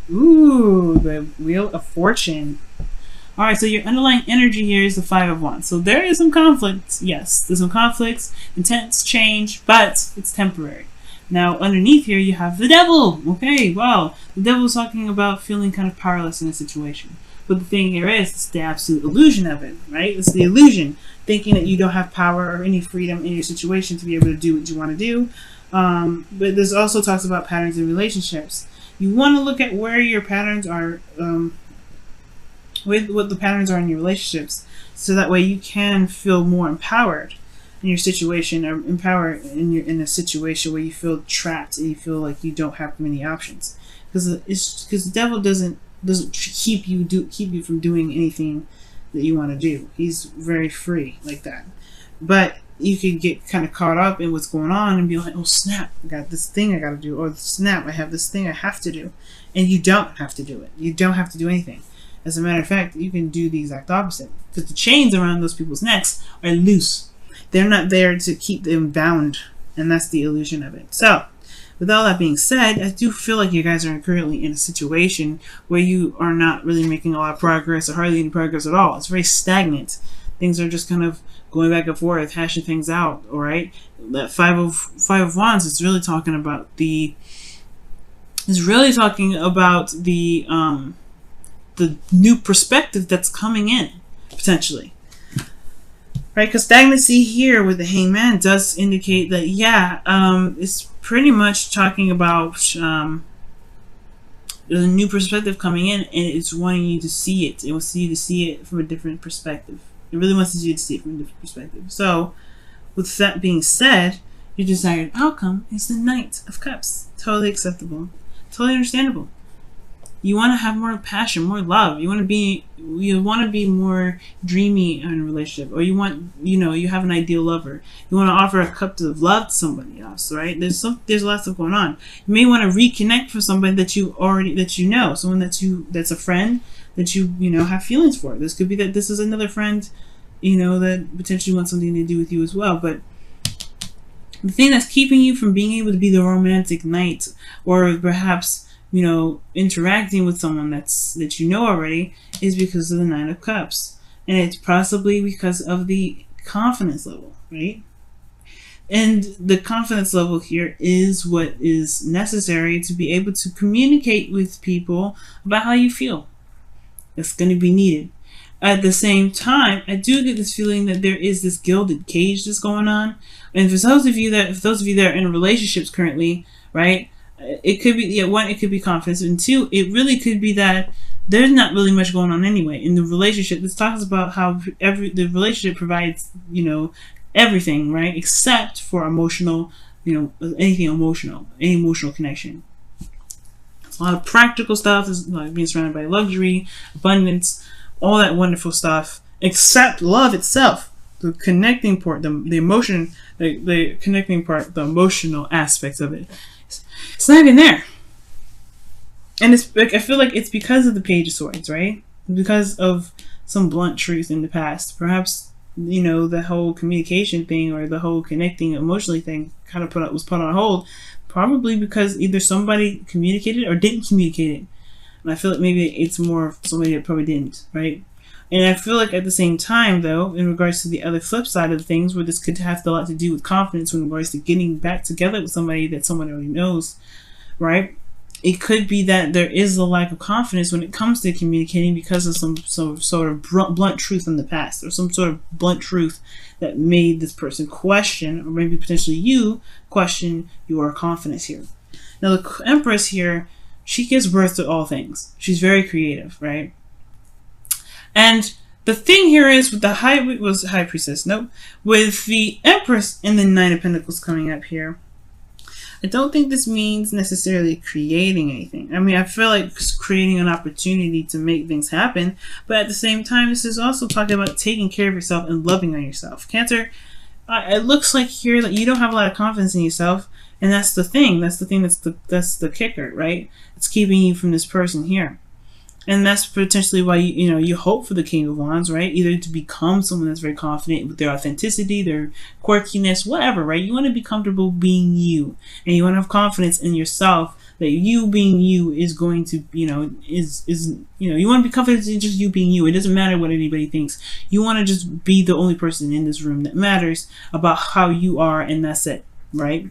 Ooh, the Wheel of Fortune. All right, so your underlying energy here is the Five of Wands. So there is some conflict. Yes, there's some conflicts, intense change, but it's temporary. Now, underneath here, you have the Devil. Okay, well, the Devil is talking about feeling kind of powerless in a situation. But the thing here is, it's the absolute illusion of it, right? It's the illusion, thinking that you don't have power or any freedom in your situation to be able to do what you want to do. But this also talks about patterns in relationships. You want to look at where your patterns are, with what the patterns are in your relationships, so that way you can feel more empowered in your situation, or empowered in a situation where you feel trapped and you feel like you don't have many options. Because the devil doesn't keep you from doing anything that you want to do. He's very free like that. But you could get kind of caught up in what's going on and be like, oh snap, I got this thing I got to do, or snap, I have this thing I have to do. And you don't have to do it. You don't have to do anything. As a matter of fact, you can do the exact opposite, because the chains around those people's necks are loose. They're not there to keep them bound, and that's the illusion of it. So, with all that being said, I do feel like you guys are currently in a situation where you are not really making a lot of progress, or hardly any progress at all. It's very stagnant. Things are just kind of going back and forth, hashing things out. All right, that five of Wands is really talking about the new perspective that's coming in, potentially. Right? Because stagnancy here with the Hangman does indicate that, yeah, it's pretty much talking about there's a new perspective coming in, and it's wanting you to see it. It wants you to see it from a different perspective. It really wants you to see it from a different perspective. So, with that being said, your desired outcome is the Knight of Cups. Totally acceptable. Totally understandable. You want to have more passion, more love. You want to be more dreamy in a relationship, or you have an ideal lover. You want to offer a cup of love to somebody else, right? There's lots of going on. You may want to reconnect with somebody that you know, someone that's a friend that you have feelings for. This could be that this is another friend, that potentially wants something to do with you as well. But the thing that's keeping you from being able to be the romantic knight, or perhaps interacting with someone that you know already, is because of the Nine of Cups. And it's possibly because of the confidence level, right? And the confidence level here is what is necessary to be able to communicate with people about how you feel. It's going to be needed. At the same time, I do get this feeling that there is this gilded cage that's going on. And for those of you that are in relationships currently, right? It could be, one, it could be confidence, and two, it really could be that there's not really much going on anyway in the relationship. This talks about how the relationship provides, everything, right, except for emotional, any emotional connection. It's a lot of practical stuff. It's like being surrounded by luxury, abundance, all that wonderful stuff, except love itself. The connecting part, the emotion, the connecting part, the emotional aspects of it. It's not even there. And it's like, I feel like it's because of the Page of Swords, right? Because of some blunt truth in the past. Perhaps, the whole communication thing, or the whole connecting emotionally thing kind of was put on hold. Probably because either somebody communicated or didn't communicate it. And I feel like maybe it's more somebody that probably didn't, right? And I feel like at the same time, though, in regards to the other flip side of things, where this could have a lot to do with confidence in regards to getting back together with somebody that someone already knows, right? It could be that there is a lack of confidence when it comes to communicating because of some sort of blunt truth in the past, or some sort of blunt truth that made this person question, or maybe potentially you question your confidence here. Now, the Empress here, she gives birth to all things. She's very creative, right? And the thing here is with the High Priestess, nope. With the Empress and the Nine of Pentacles coming up here, I don't think this means necessarily creating anything. I mean, I feel like creating an opportunity to make things happen, but at the same time, this is also talking about taking care of yourself and loving on yourself. Cancer, it looks like here that you don't have a lot of confidence in yourself, and that's the thing. That's the kicker, right? It's keeping you from this person here. And that's potentially why you hope for the King of Wands, right? Either to become someone that's very confident with their authenticity, their quirkiness, whatever, right? You want to be comfortable being you, and you want to have confidence in yourself that you being you is going to, you want to be confident in just you being you. It doesn't matter what anybody thinks. You want to just be the only person in this room that matters about how you are, and that's it, right?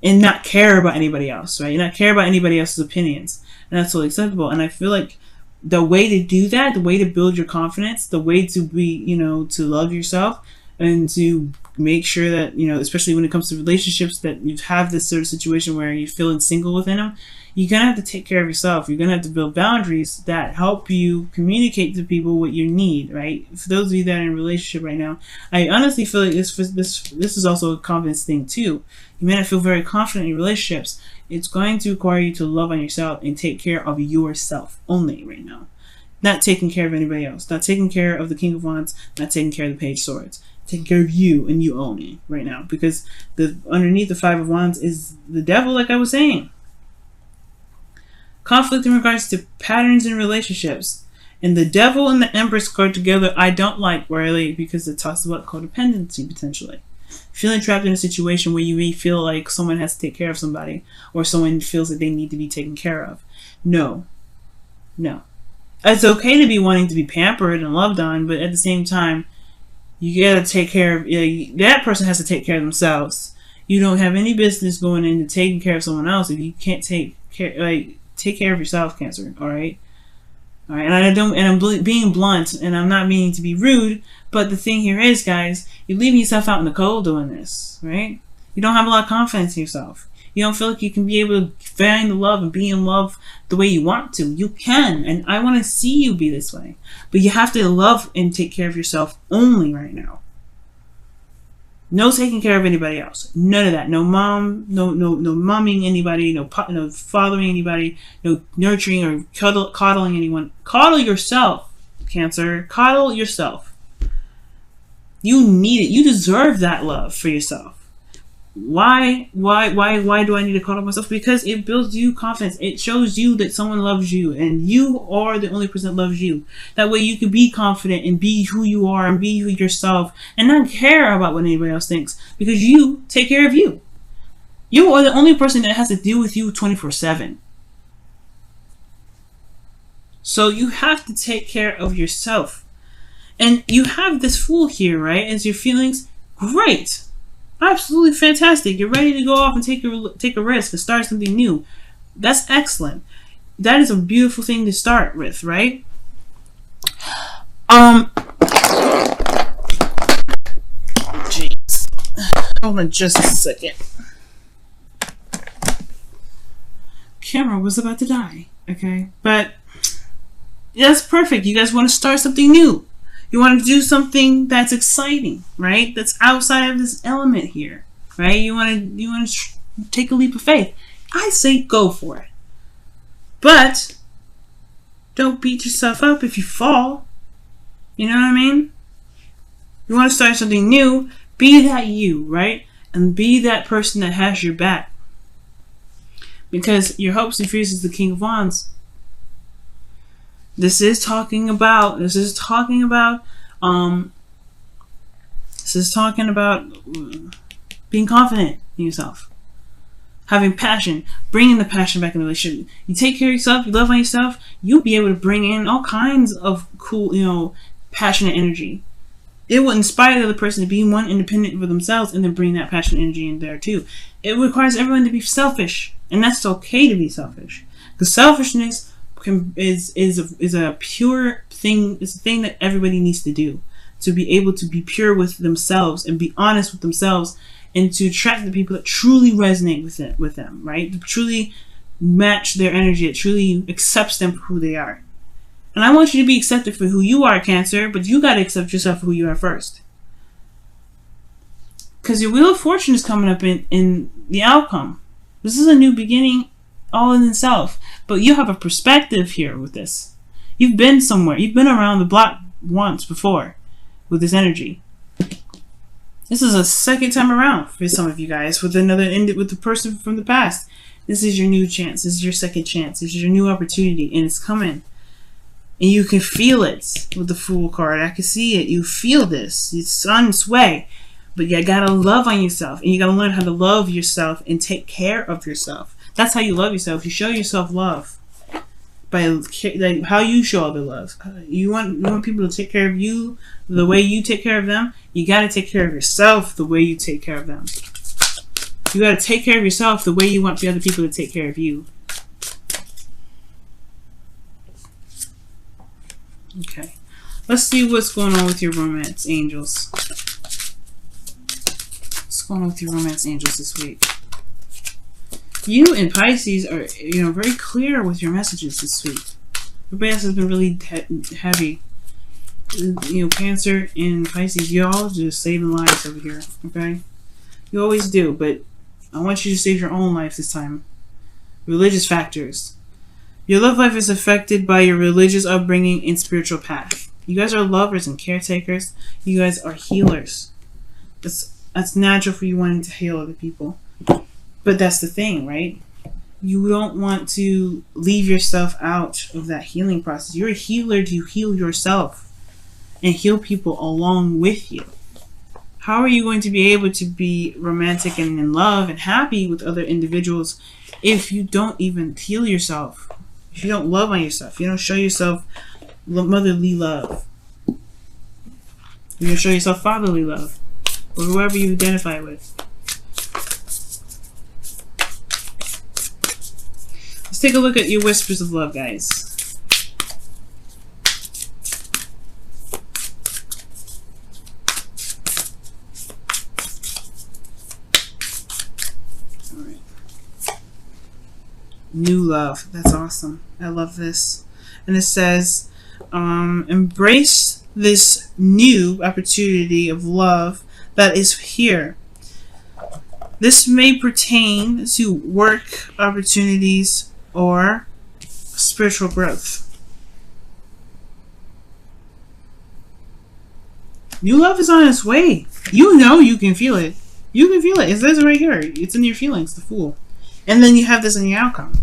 And not care about anybody else, right? Not care about anybody else's opinions. And that's totally acceptable. And I feel like the way to do that, the way to build your confidence, the way to be, to love yourself and to make sure that, especially when it comes to relationships, that you have this sort of situation where you're feeling single within them, you're going to have to take care of yourself. You're going to have to build boundaries that help you communicate to people what you need, right? For those of you that are in a relationship right now, I honestly feel like this is also a confidence thing too. You may not feel very confident in your relationships. It's going to require you to love on yourself and take care of yourself only right now. Not taking care of anybody else. Not taking care of the King of Wands. Not taking care of the Page of Swords. Taking care of you and you only right now. Because underneath the Five of Wands is the devil, like I was saying. Conflict in regards to patterns in relationships. And the devil and the Empress go together, I don't like, really, because it talks about codependency potentially. Feeling trapped in a situation where you may feel like someone has to take care of somebody, or someone feels that they need to be taken care of. No. It's okay to be wanting to be pampered and loved on, but at the same time, you gotta take care of, that person has to take care of themselves. You don't have any business going into taking care of someone else if you can't take care of yourself, Cancer. All right. And I'm being blunt, and I'm not meaning to be rude, but the thing here is, guys, you're leaving yourself out in the cold doing this, right? You don't have a lot of confidence in yourself. You don't feel like you can be able to find the love and be in love the way you want to. You can, and I want to see you be this way. But you have to love and take care of yourself only right now. No taking care of anybody else. None of that. No mom, no momming anybody, no fathering anybody, no nurturing or coddling anyone. Coddle yourself, Cancer. Coddle yourself. You need it. You deserve that love for yourself. Why do I need to coddle myself? Because it builds you confidence. It shows you that someone loves you, and you are the only person that loves you. That way you can be confident and be who you are and be yourself and not care about what anybody else thinks, because you take care of you. You are the only person that has to deal with you 24/7. So you have to take care of yourself. And you have this Fool here, right? As your feelings, great. Absolutely fantastic. You're ready to go off and take a risk and start something new. That's excellent. That is a beautiful thing to start with, right? Jeez. Hold on just a second. Camera was about to die, okay? But that's perfect. You guys want to start something new. You want to do something that's exciting, right? That's outside of this element here, right? You want to take a leap of faith. I say go for it. But don't beat yourself up if you fall. You know what I mean? You want to start something new, be that you, right? And be that person that has your back. Because your hopes and fears is the King of Wands. This is talking about being confident in yourself, having passion, bringing the passion back in the relationship. You take care of yourself, you love on yourself, you'll be able to bring in all kinds of cool, passionate energy. It will inspire the other person to be one independent for themselves, and then bring that passionate energy in there too. It requires everyone to be selfish, and that's okay to be selfish. Because selfishness is a pure thing. It's a thing that everybody needs to do, to be able to be pure with themselves and be honest with themselves, and to attract the people that truly resonate with them, right? To truly match their energy, that truly accepts them for who they are. And I want you to be accepted for who you are, Cancer, but you got to accept yourself for who you are first. Because your Wheel of Fortune is coming up in the outcome. This is a new beginning all in itself. But you have a perspective here with this. You've been somewhere. You've been around the block once before with this energy. This is a second time around for some of you guys with the person from the past. This is your new chance. This is your second chance. This is your new opportunity, and it's coming. And you can feel it with the Fool card. I can see it. You feel this. It's on its way. But you gotta love on yourself, and you gotta learn how to love yourself and take care of yourself. That's how you love yourself. You show yourself love by like how you show other love. You want people to take care of you the way you take care of them. You got to take care of yourself the way you take care of them. You got to take care of yourself the way you want the other people to take care of you. Okay. Let's see what's going on with your romance angels. What's going on with your romance angels this week? You and Pisces are, very clear with your messages this week. Everybody else has been really heavy. Cancer and Pisces, y'all just saving lives over here, okay? You always do, but I want you to save your own life this time. Religious factors. Your love life is affected by your religious upbringing and spiritual path. You guys are lovers and caretakers. You guys are healers. That's natural for you wanting to heal other people. But that's the thing, right? You don't want to leave yourself out of that healing process. You're a healer to heal yourself and heal people along with you. How are you going to be able to be romantic and in love and happy with other individuals if you don't even heal yourself? If you don't love on yourself, you don't show yourself motherly love. You don't show yourself fatherly love, or whoever you identify with. Let's take a look at your whispers of love, guys. All right. New love. That's awesome. I love this. And it says, embrace this new opportunity of love that is here. This may pertain to work opportunities or spiritual growth. New love is on its way. You can feel it. You can feel it. It says it right here. It's in your feelings, the Fool. And then you have this in your outcome.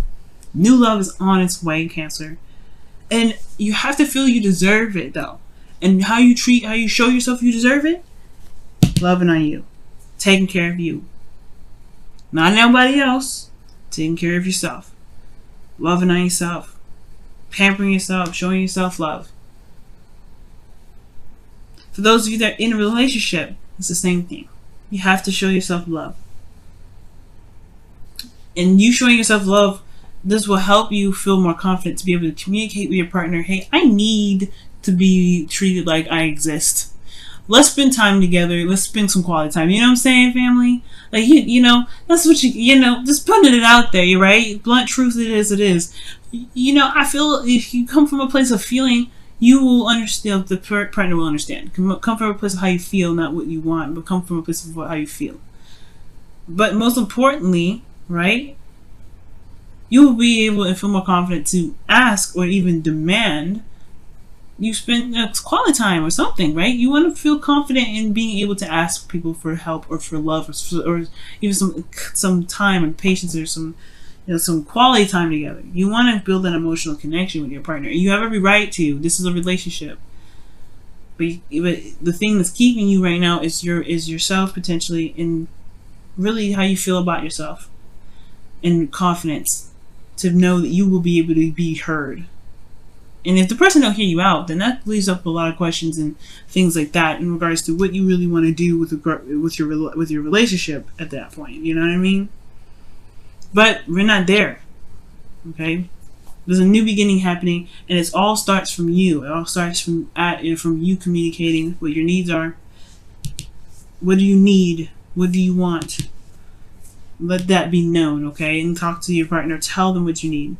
New love is on its way, Cancer. And you have to feel you deserve it, though. And how you show yourself you deserve it? Loving on you. Taking care of you. Not nobody else. Taking care of yourself. Loving on yourself. Pampering yourself. Showing yourself love. For those of you that are in a relationship, it's the same thing. You have to show yourself love. And you showing yourself love, this will help you feel more confident to be able to communicate with your partner. Hey, I need to be treated like I exist. Let's spend time together. Let's spend some quality time. You know what I'm saying, family? Like, that's what just putting it out there, right? Blunt truth, it is. I feel if you come from a place of feeling, you will understand, the partner will understand. Come from a place of how you feel, not what you want, but come from a place of how you feel. But most importantly, right? You will be able to feel more confident to ask or even demand you spend quality time or something, right? You want to feel confident in being able to ask people for help or for love or even some time and patience or some quality time together. You want to build an emotional connection with your partner. You have every right to. This is a relationship. But the thing that's keeping you right now is yourself potentially, and really how you feel about yourself, and confidence to know that you will be able to be heard. And if the person don't hear you out, then that leaves up a lot of questions and things like that in regards to what you really want to do with your relationship at that point. You know what I mean? But we're not there. Okay? There's a new beginning happening, and it all starts from you. It all starts from you communicating what your needs are. What do you need? What do you want? Let that be known, okay? And talk to your partner. Tell them what you need.